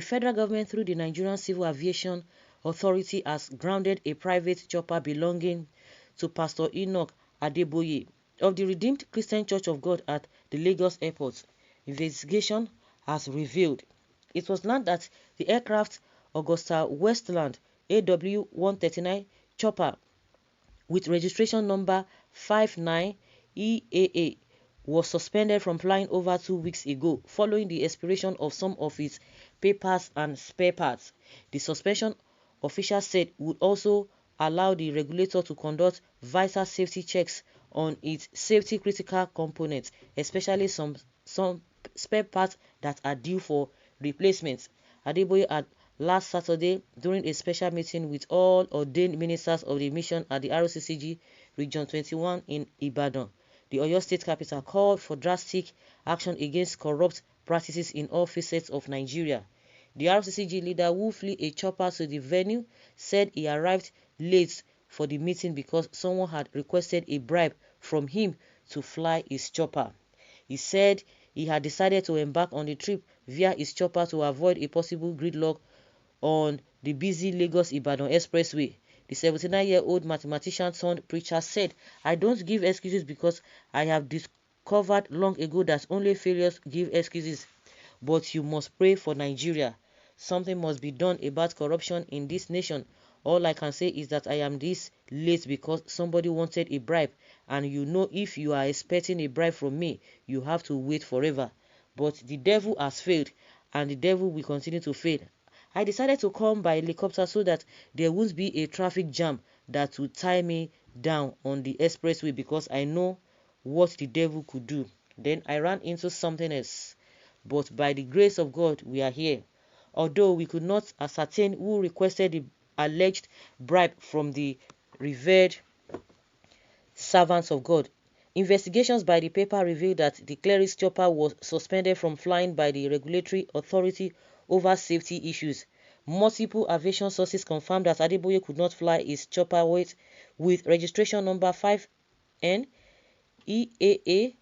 federal government through the Nigerian Civil Aviation Authority has grounded a private chopper belonging to Pastor Enoch Adeboye of the Redeemed Christian Church of God at the Lagos airport. Investigation has revealed it was learned that the aircraft Augusta Westland AW139 chopper with registration number 59EAA was suspended from flying over 2 weeks ago following the expiration of some of its papers and spare parts. The suspension, officials said, would also allow the regulator to conduct vital safety checks on its safety critical components, especially some spare parts that are due for replacement. Adeboye had last Saturday, during a special meeting with all ordained ministers of the mission at the ROCCG Region 21 in Ibadan, the Oyo State capital, called for drastic action against corrupt practices in all facets of Nigeria. The ROCCG leader, who flew a chopper to the venue, said he arrived late for the meeting because someone had requested a bribe from him to fly his chopper. He said he had decided to embark on the trip via his chopper to avoid a possible gridlock on the busy Lagos-Ibadan expressway. The 79-year-old mathematician turned preacher said, "I don't give excuses because I have discovered long ago that only failures give excuses. But you must pray for Nigeria. Something must be done about corruption in this nation. All I can say is that I am this late because somebody wanted a bribe, and you know if you are expecting a bribe from me, you have to wait forever. But the devil has failed, and the devil will continue to fail. I decided to come by helicopter so that there won't be a traffic jam that would tie me down on the expressway because I know what the devil could do. Then I ran into something else. But by the grace of God, we are here." Although we could not ascertain who requested the alleged bribe from the revered servants of God, investigations by the paper revealed that the cleric's chopper was suspended from flying by the regulatory authority over safety issues. Multiple aviation sources confirmed that Adeboye could not fly his chopper with registration number 5N-EAA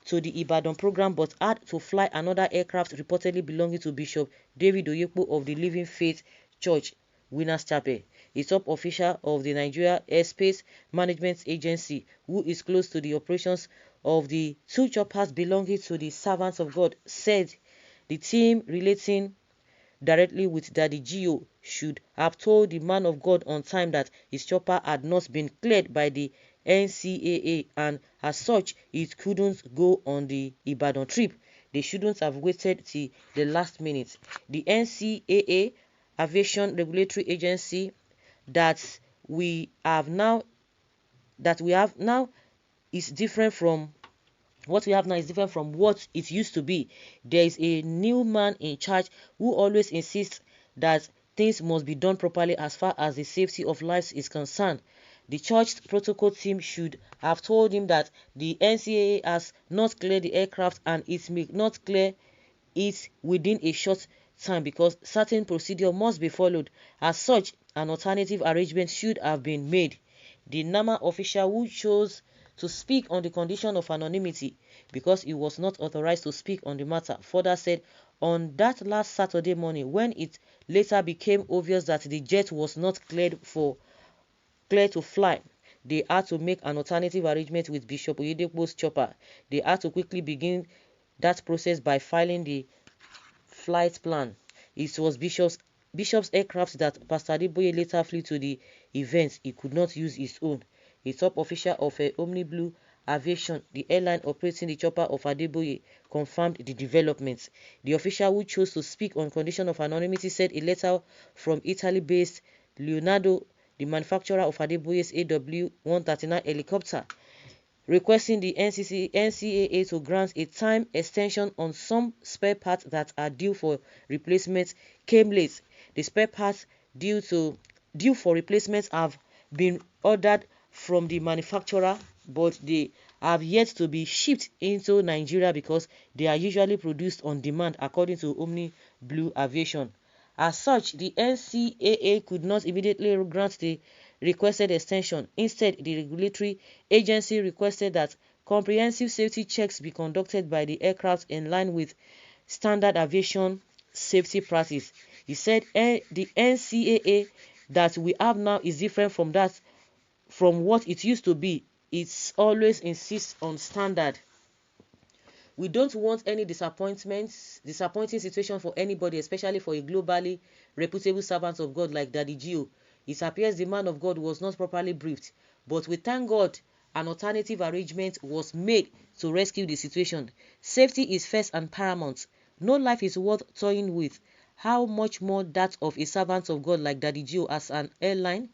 to the Ibadan program, but had to fly another aircraft reportedly belonging to Bishop David Oyepo of the Living Faith Church, Winners Chapel, a top official of the Nigeria Airspace Management Agency, who is close to the operations of the two choppers belonging to the servants of God, said the team relating directly with Daddy Gio should have told the man of God on time that his chopper had not been cleared by the NCAA, and as such it couldn't go on the Ibadan trip. They shouldn't have waited till the last minute. The NCAA, Aviation Regulatory Agency, that we have now is different from what we have now is different from what it used to be. There is a new man in charge who always insists that things must be done properly as far as the safety of lives is concerned. The church protocol team should have told him that the NCAA has not cleared the aircraft and it may not clear it within a short time because certain procedure must be followed. As such, an alternative arrangement should have been made. The NAMA official, who chose to speak on the condition of anonymity because he was not authorized to speak on the matter, further said on that last Saturday morning, when it later became obvious that the jet was not cleared to fly, they had to make an alternative arrangement with Bishop Oyedepo's chopper. They had to quickly begin that process by filing the flight plan. It was Bishop's aircraft that Pastor Adeboye later flew to the event. He could not use his own. A top official of Omni Blue Aviation, the airline operating the chopper of Adeboye, confirmed the developments. The official, who chose to speak on condition of anonymity, said a letter from Italy-based Leonardo, the manufacturer of Adeboye's AW139 helicopter, requesting the NCAA to grant a time extension on some spare parts that are due for replacement, came late. The spare parts due for replacement have been ordered from the manufacturer, but they have yet to be shipped into Nigeria because they are usually produced on demand, according to Omni Blue Aviation. As such, the NCAA could not immediately grant the requested extension. Instead, the regulatory agency requested that comprehensive safety checks be conducted by the aircraft in line with standard aviation safety practice. He said the NCAA that we have now is different from what it used to be. It always insists on standard. We don't want any disappointing situation for anybody, especially for a globally reputable servant of God like Daddy Gio. It appears the man of God was not properly briefed, but we thank God an alternative arrangement was made to rescue the situation. Safety is first and paramount. No life is worth toying with. How much more that of a servant of God like Daddy Gio as an airline?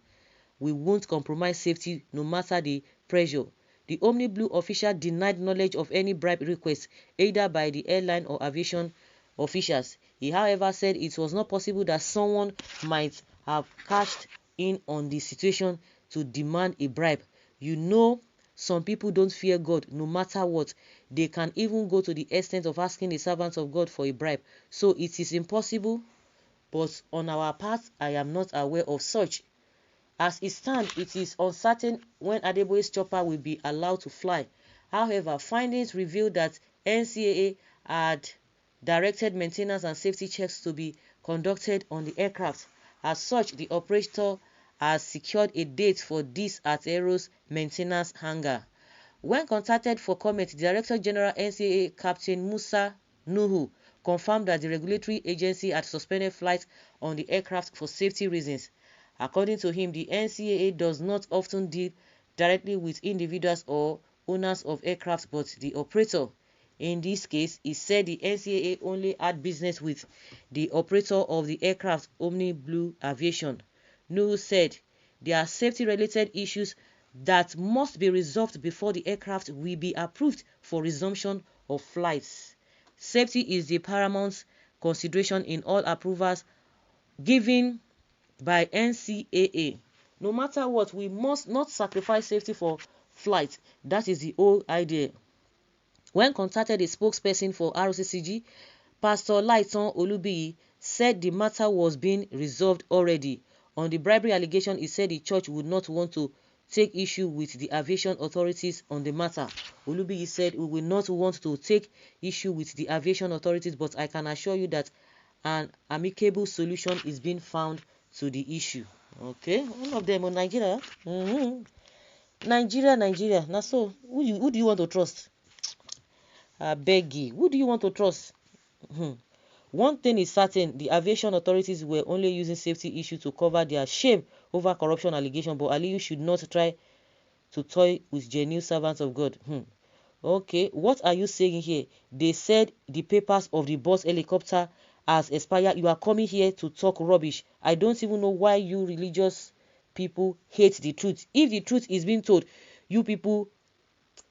We won't compromise safety no matter the pressure. The Omni Blue official denied knowledge of any bribe request, either by the airline or aviation officials. He, however, said it was not possible that someone might have cashed in on the situation to demand a bribe. You know, some people don't fear God no matter what. They can even go to the extent of asking a servant of God for a bribe. So it is impossible, but on our part, I am not aware of such. As it stands, it is uncertain when Adeboye's chopper will be allowed to fly. However, findings reveal that NCAA had directed maintenance and safety checks to be conducted on the aircraft. As such, the operator has secured a date for this at Aero's maintenance hangar. When contacted for comment, Director General NCAA Captain Musa Nuhu confirmed that the regulatory agency had suspended flights on the aircraft for safety reasons. According to him, the NCAA does not often deal directly with individuals or owners of aircraft but the operator. In this case, he said the NCAA only had business with the operator of the aircraft, Omni Blue Aviation. Nuhu said there are safety-related issues that must be resolved before the aircraft will be approved for resumption of flights. Safety is the paramount consideration in all approvals given by NCAA. No matter what, we must not sacrifice safety for flight. That is the whole idea. When contacted, a spokesperson for ROCCG, Pastor L1C0ÞT Olubiyi, said the matter was being resolved already. On the bribery allegation, he said the church would not want to take issue with the aviation authorities on the matter. Olubiyi said we will not want to take issue with the aviation authorities, but I can assure you that an amicable solution is being found to the issue. Okay, all of them on Nigeria. Nigeria. Now, so who do you want to trust? I beg you. Who do you want to trust? One thing is certain: the aviation authorities were only using safety issues to cover their shame over corruption allegations. But Aliyu should not try to toy with genuine servants of God. Okay, what are you saying here? They said the papers of the bus helicopter has expired. You are coming here to talk rubbish. I don't even know why you religious people hate the truth. If the truth is being told, you people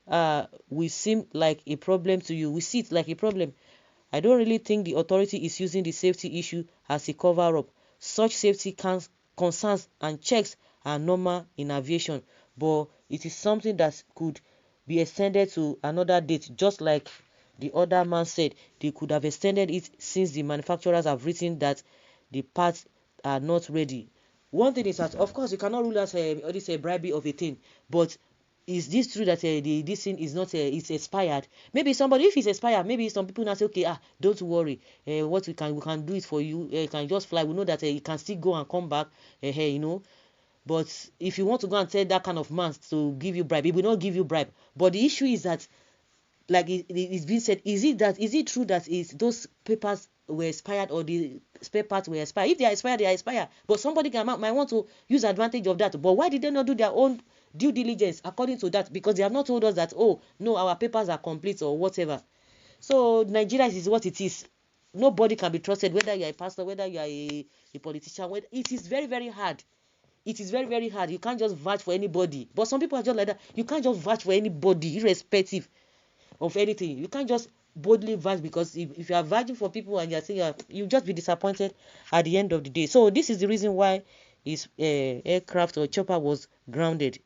will seem like a problem to you. We see it like a problem. I don't really think the authority is using the safety issue as a cover-up. Such safety concerns and checks are normal in aviation, but it is something that could be extended to another date, just like the other man said. They could have extended it since the manufacturers have written that the parts are not ready. One thing is that, of course, you cannot rule out this bribery of a thing, but is this true that this thing is not it's expired? Maybe somebody, if it's expired, maybe some people now say, okay, don't worry, what we can do it for you. You can just fly. We know that you can still go and come back, you know. But if you want to go and tell that kind of man to give you bribe, he will not give you bribe. But the issue is that, like it's been said, is it true that those papers were expired or the spare parts were expired? If they are expired, they are expired. But somebody might want to use advantage of that. But why did they not do their own due diligence according to that? Because they have not told us that, oh no, our papers are complete or whatever. So Nigeria is what it is. Nobody can be trusted, whether you are a pastor, whether you are a politician. It is very, very hard. It is very, very hard. You can't just vouch for anybody. But some people are just like that. You can't just vouch for anybody, irrespective of anything. You can't just boldly vouch, because if you are vouching for people and you are saying you'll just be disappointed at the end of the day. So this is the reason why his aircraft or chopper was grounded.